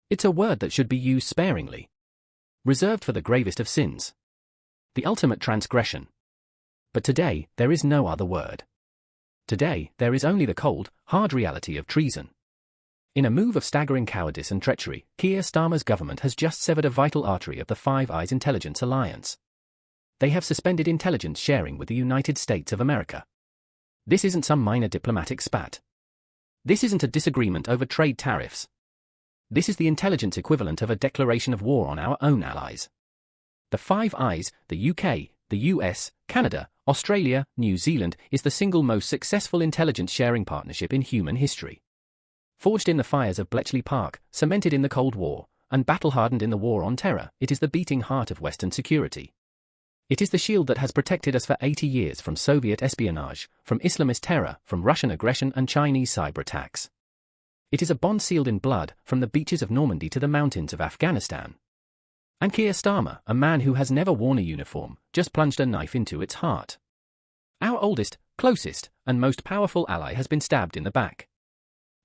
It's a word that should be used sparingly, reserved for the gravest of sins, the ultimate transgression. But today, there is no other word. Today, there is only the cold, hard reality of treason. In a move of staggering cowardice and treachery, Keir Starmer's government has just severed a vital artery of the Five Eyes intelligence alliance. They have suspended intelligence sharing with the United States of America. This isn't some minor diplomatic spat. This isn't a disagreement over trade tariffs. This is the intelligence equivalent of a declaration of war on our own allies. The Five Eyes, the UK, the US, Canada, Australia, New Zealand, is the single most successful intelligence sharing partnership in human history. Forged in the fires of Bletchley Park, cemented in the Cold War, and battle-hardened in the War on Terror, it is the beating heart of Western security. It is the shield that has protected us for 80 years from Soviet espionage, from Islamist terror, from Russian aggression and Chinese cyber attacks. It is a bond sealed in blood, from the beaches of Normandy to the mountains of Afghanistan. And Keir Starmer, a man who has never worn a uniform, just plunged a knife into its heart. Our oldest, closest, and most powerful ally has been stabbed in the back.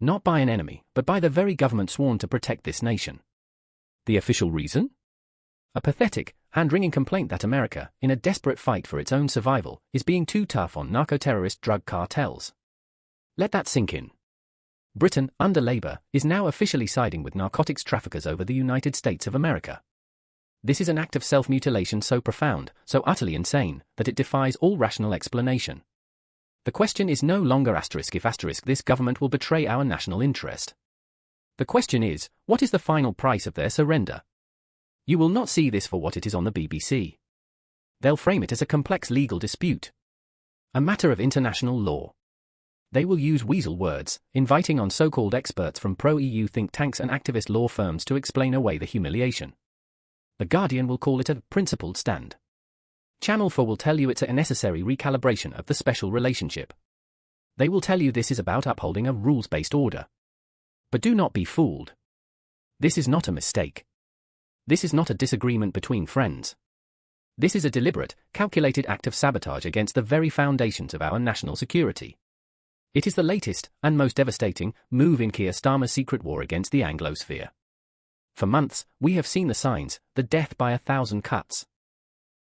Not by an enemy, but by the very government sworn to protect this nation. The official reason? A pathetic, hand-wringing complaint that America, in a desperate fight for its own survival, is being too tough on narco-terrorist drug cartels. Let that sink in. Britain, under Labour, is now officially siding with narcotics traffickers over the United States of America. This is an act of self-mutilation so profound, so utterly insane, that it defies all rational explanation. The question is no longer if this government will betray our national interest. The question is, what is the final price of their surrender? You will not see this for what it is on the BBC. They'll frame it as a complex legal dispute. A matter of international law. They will use weasel words, inviting on so-called experts from pro-EU think tanks and activist law firms to explain away the humiliation. The Guardian will call it a principled stand. Channel 4 will tell you it's a necessary recalibration of the special relationship. They will tell you this is about upholding a rules-based order. But do not be fooled. This is not a mistake. This is not a disagreement between friends. This is a deliberate, calculated act of sabotage against the very foundations of our national security. It is the latest, and most devastating, move in Keir Starmer's secret war against the Anglosphere. For months, we have seen the signs, the death by 1,000 cuts.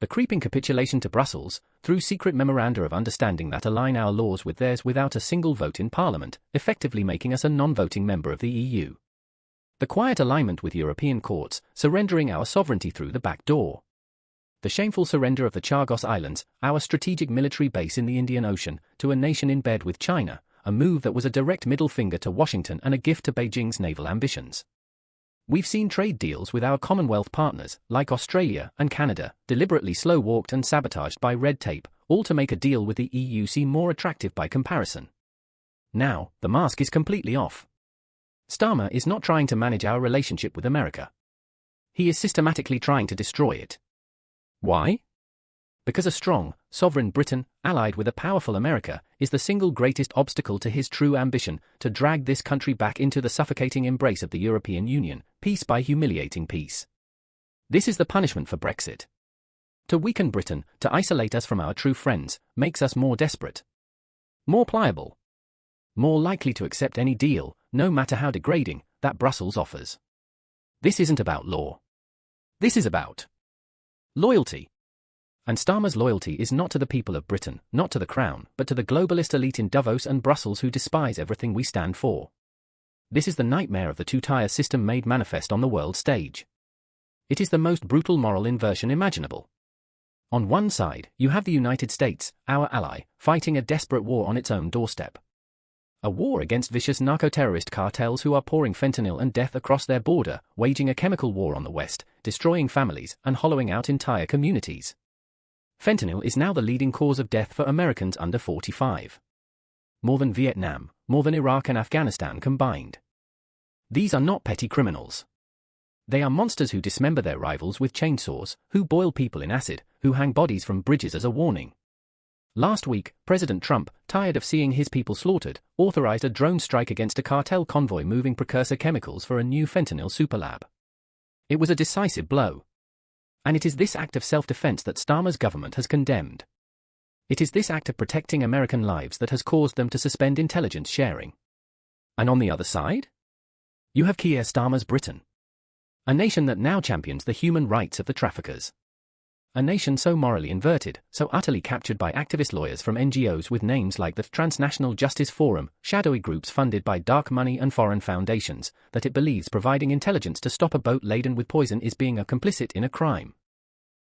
The creeping capitulation to Brussels, through secret memoranda of understanding that align our laws with theirs without a single vote in Parliament, effectively making us a non-voting member of the EU. The quiet alignment with European courts, surrendering our sovereignty through the back door. The shameful surrender of the Chagos Islands, our strategic military base in the Indian Ocean, to a nation in bed with China, a move that was a direct middle finger to Washington and a gift to Beijing's naval ambitions. We've seen trade deals with our Commonwealth partners, like Australia and Canada, deliberately slow-walked and sabotaged by red tape, all to make a deal with the EU seem more attractive by comparison. Now, the mask is completely off. Starmer is not trying to manage our relationship with America. He is systematically trying to destroy it. Why? Because a strong, sovereign Britain, allied with a powerful America, is the single greatest obstacle to his true ambition to drag this country back into the suffocating embrace of the European Union, peace by humiliating peace. This is the punishment for Brexit. To weaken Britain, to isolate us from our true friends, makes us more desperate. More pliable. More likely to accept any deal, no matter how degrading, that Brussels offers. This isn't about law. This is about loyalty. And Starmer's loyalty is not to the people of Britain, not to the Crown, but to the globalist elite in Davos and Brussels who despise everything we stand for. This is the nightmare of the two-tier system made manifest on the world stage. It is the most brutal moral inversion imaginable. On one side, you have the United States, our ally, fighting a desperate war on its own doorstep. A war against vicious narco-terrorist cartels who are pouring fentanyl and death across their border, waging a chemical war on the West, destroying families and hollowing out entire communities. Fentanyl is now the leading cause of death for Americans under 45. More than Vietnam, more than Iraq and Afghanistan combined. These are not petty criminals. They are monsters who dismember their rivals with chainsaws, who boil people in acid, who hang bodies from bridges as a warning. Last week, President Trump, tired of seeing his people slaughtered, authorized a drone strike against a cartel convoy moving precursor chemicals for a new fentanyl superlab. It was a decisive blow. And it is this act of self-defense that Starmer's government has condemned. It is this act of protecting American lives that has caused them to suspend intelligence sharing. And on the other side? You have Keir Starmer's Britain. A nation that now champions the human rights of the traffickers. A nation so morally inverted, so utterly captured by activist lawyers from NGOs with names like the Transnational Justice Forum, shadowy groups funded by dark money and foreign foundations, that it believes providing intelligence to stop a boat laden with poison is being a complicit in a crime.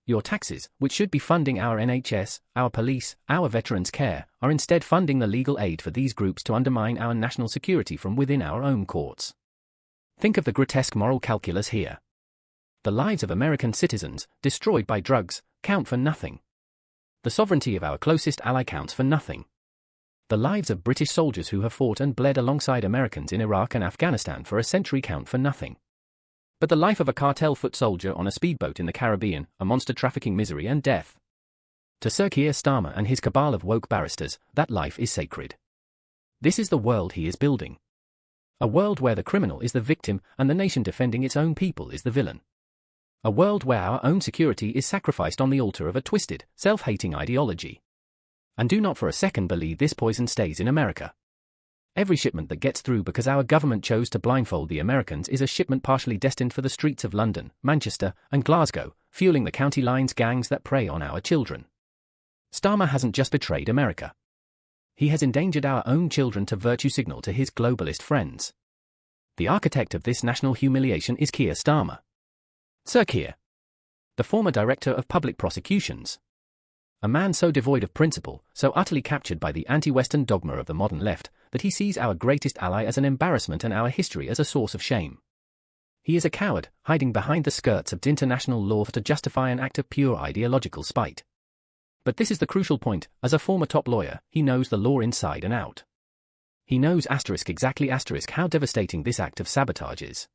Your taxes, which should be funding our NHS, our police, our veterans' care, are instead funding the legal aid for these groups to undermine our national security from within our own courts. Think of the grotesque moral calculus here. The lives of American citizens, destroyed by drugs, count for nothing. The sovereignty of our closest ally counts for nothing. The lives of British soldiers who have fought and bled alongside Americans in Iraq and Afghanistan for a century count for nothing. But the life of a cartel foot soldier on a speedboat in the Caribbean, a monster trafficking misery and death. To Sir Keir Starmer and his cabal of woke barristers, that life is sacred. This is the world he is building. A world where the criminal is the victim and the nation defending its own people is the villain. A world where our own security is sacrificed on the altar of a twisted, self-hating ideology. And do not for a second believe this poison stays in America. Every shipment that gets through because our government chose to blindfold the Americans is a shipment partially destined for the streets of London, Manchester, and Glasgow, fueling the county lines gangs that prey on our children. Starmer hasn't just betrayed America. He has endangered our own children to virtue signal to his globalist friends. The architect of this national humiliation is Keir Starmer. Sir Keir, the former Director of Public Prosecutions. A man so devoid of principle, so utterly captured by the anti-Western dogma of the modern left, that he sees our greatest ally as an embarrassment and our history as a source of shame. He is a coward, hiding behind the skirts of international law to justify an act of pure ideological spite. But this is the crucial point: as a former top lawyer, he knows the law inside and out. He knows exactly how devastating this act of sabotage is.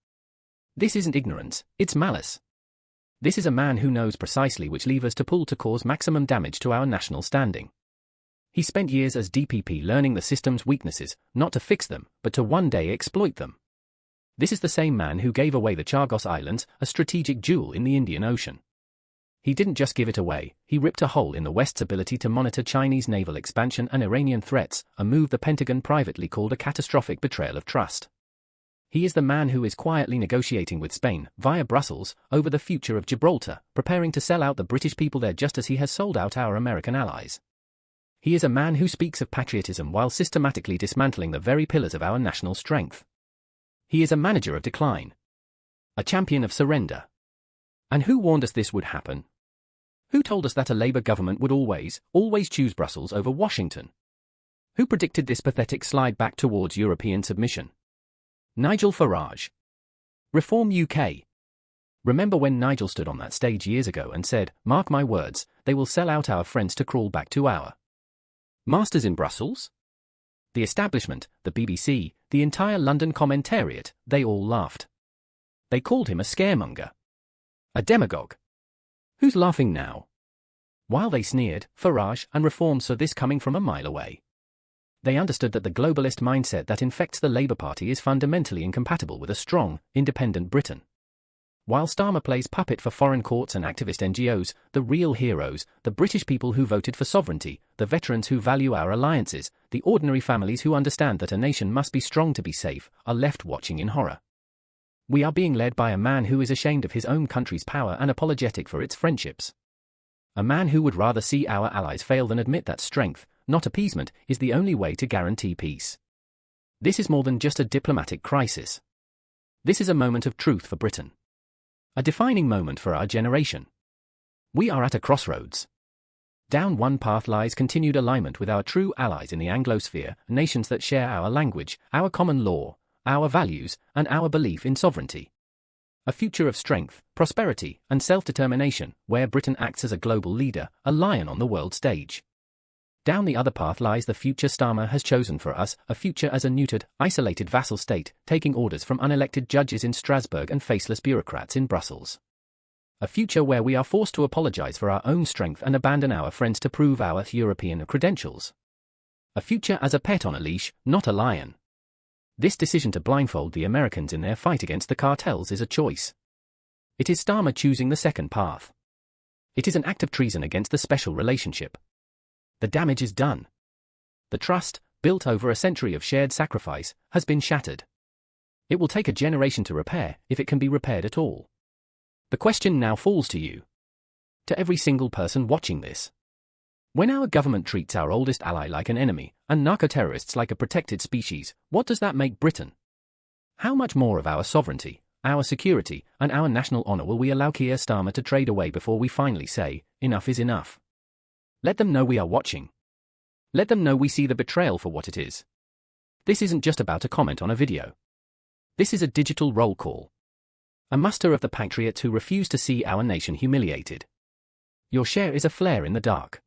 This isn't ignorance, it's malice. This is a man who knows precisely which levers to pull to cause maximum damage to our national standing. He spent years as DPP learning the system's weaknesses, not to fix them, but to one day exploit them. This is the same man who gave away the Chagos Islands, a strategic jewel in the Indian Ocean. He didn't just give it away, he ripped a hole in the West's ability to monitor Chinese naval expansion and Iranian threats, a move the Pentagon privately called a catastrophic betrayal of trust. He is the man who is quietly negotiating with Spain, via Brussels, over the future of Gibraltar, preparing to sell out the British people there just as he has sold out our American allies. He is a man who speaks of patriotism while systematically dismantling the very pillars of our national strength. He is a manager of decline. A champion of surrender. And who warned us this would happen? Who told us that a Labour government would always choose Brussels over Washington? Who predicted this pathetic slide back towards European submission? Nigel Farage. Reform UK. Remember when Nigel stood on that stage years ago and said, "Mark my words, they will sell out our friends to crawl back to our masters in Brussels"? The establishment, the BBC, the entire London commentariat, they all laughed. They called him a scaremonger. A demagogue. Who's laughing now? While they sneered, Farage and Reform saw this coming from a mile away. They understood that the globalist mindset that infects the Labour Party is fundamentally incompatible with a strong, independent Britain. While Starmer plays puppet for foreign courts and activist NGOs, the real heroes, the British people who voted for sovereignty, the veterans who value our alliances, the ordinary families who understand that a nation must be strong to be safe, are left watching in horror. We are being led by a man who is ashamed of his own country's power and apologetic for its friendships. A man who would rather see our allies fail than admit that strength, not appeasement, is the only way to guarantee peace. This is more than just a diplomatic crisis. This is a moment of truth for Britain. A defining moment for our generation. We are at a crossroads. Down one path lies continued alignment with our true allies in the Anglosphere, nations that share our language, our common law, our values, and our belief in sovereignty. A future of strength, prosperity, and self-determination, where Britain acts as a global leader, a lion on the world stage. Down the other path lies the future Starmer has chosen for us, a future as a neutered, isolated vassal state, taking orders from unelected judges in Strasbourg and faceless bureaucrats in Brussels. A future where we are forced to apologize for our own strength and abandon our friends to prove our European credentials. A future as a pet on a leash, not a lion. This decision to blindfold the Americans in their fight against the cartels is a choice. It is Starmer choosing the second path. It is an act of treason against the special relationship. The damage is done. The trust, built over a century of shared sacrifice, has been shattered. It will take a generation to repair, if it can be repaired at all. The question now falls to you. To every single person watching this. When our government treats our oldest ally like an enemy, and narco-terrorists like a protected species, what does that make Britain? How much more of our sovereignty, our security, and our national honour will we allow Keir Starmer to trade away before we finally say, enough is enough? Let them know we are watching. Let them know we see the betrayal for what it is. This isn't just about a comment on a video. This is a digital roll call. A muster of the patriots who refuse to see our nation humiliated. Your share is a flare in the dark.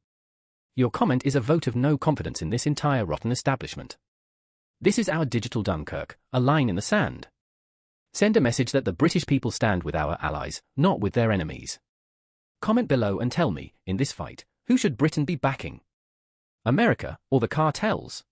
Your comment is a vote of no confidence in this entire rotten establishment. This is our digital Dunkirk, a line in the sand. Send a message that the British people stand with our allies, not with their enemies. Comment below and tell me, in this fight, who should Britain be backing? America or the cartels?